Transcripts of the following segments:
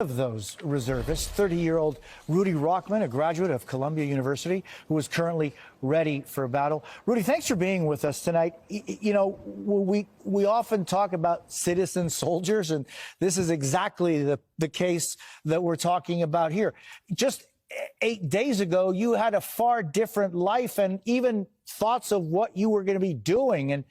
Of those reservists, 30-year-old Rudy Rockman, a graduate of Columbia University, who is currently ready for battle. Rudy, thanks for being with us tonight. You know, we often talk about citizen soldiers, and this is exactly the case that we're talking about here. Just 8 days ago, you had a far different life and even thoughts of what you were going to be doing. And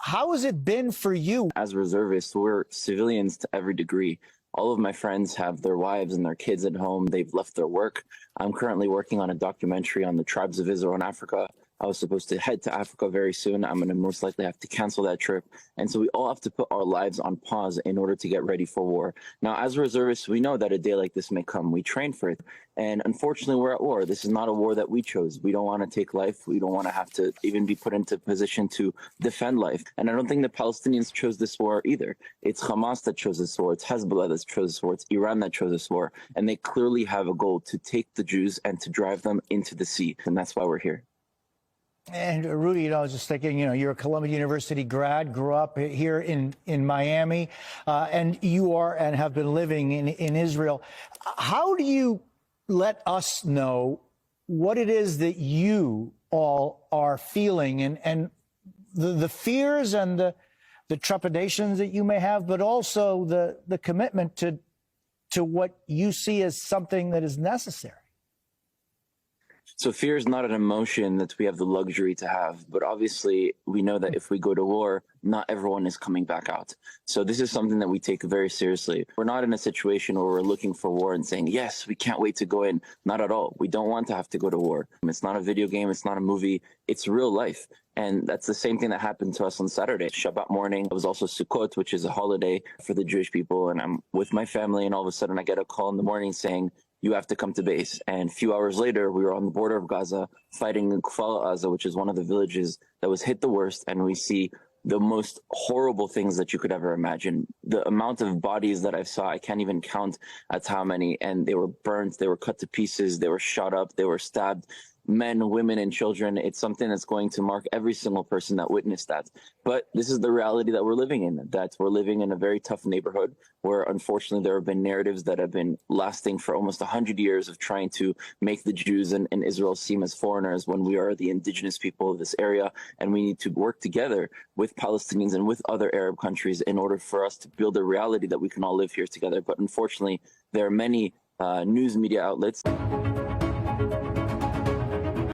how has it been for you? As reservists, we're civilians to every degree. All of my friends have their wives and their kids at home. They've left their work. I'm currently working on a documentary on the tribes of Israel in Africa. I was supposed to head to Africa very soon. I'm going to most likely have to cancel that trip. And so we all have to put our lives on pause in order to get ready for war. Now, as reservists, we know that a day like this may come. We train for it. And unfortunately, we're at war. This is not a war that we chose. We don't want to take life. We don't want to have to even be put into position to defend life. And I don't think the Palestinians chose this war either. It's Hamas that chose this war. It's Hezbollah that chose this war. It's Iran that chose this war. And they clearly have a goal to take the Jews and to drive them into the sea. And that's why we're here. And Rudy, you know, I was just thinking, you know, you're a Columbia University grad, grew up here in Miami, and you are and have been living in Israel. How do you let us know what it is that you all are feeling and the fears and the trepidations that you may have, but also the commitment to what you see as something that is necessary? So fear is not an emotion that we have the luxury to have, but obviously we know that if we go to war, not everyone is coming back out. So this is something that we take very seriously. We're not in a situation where we're looking for war and saying, yes, we can't wait to go in. Not at all. We don't want to have to go to war. It's not a video game. It's not a movie. It's real life. And that's the same thing that happened to us on Saturday. Shabbat morning, it was also Sukkot, which is a holiday for the Jewish people. And I'm with my family, and all of a sudden I get a call in the morning saying, you have to come to base. And a few hours later, we were on the border of Gaza fighting in Kfar Aza, which is one of the villages that was hit the worst. And we see the most horrible things that you could ever imagine. The amount of bodies that I saw, I can't even count at how many. And they were burnt, they were cut to pieces, they were shot up, they were stabbed. Men, women, and children. It's something that's going to mark every single person that witnessed that. But this is the reality that we're living in, that we're living in a very tough neighborhood where, unfortunately, there have been narratives that have been lasting for almost 100 years of trying to make the Jews in Israel seem as foreigners when we are the indigenous people of this area. And we need to work together with Palestinians and with other Arab countries in order for us to build a reality that we can all live here together. But unfortunately, there are many news media outlets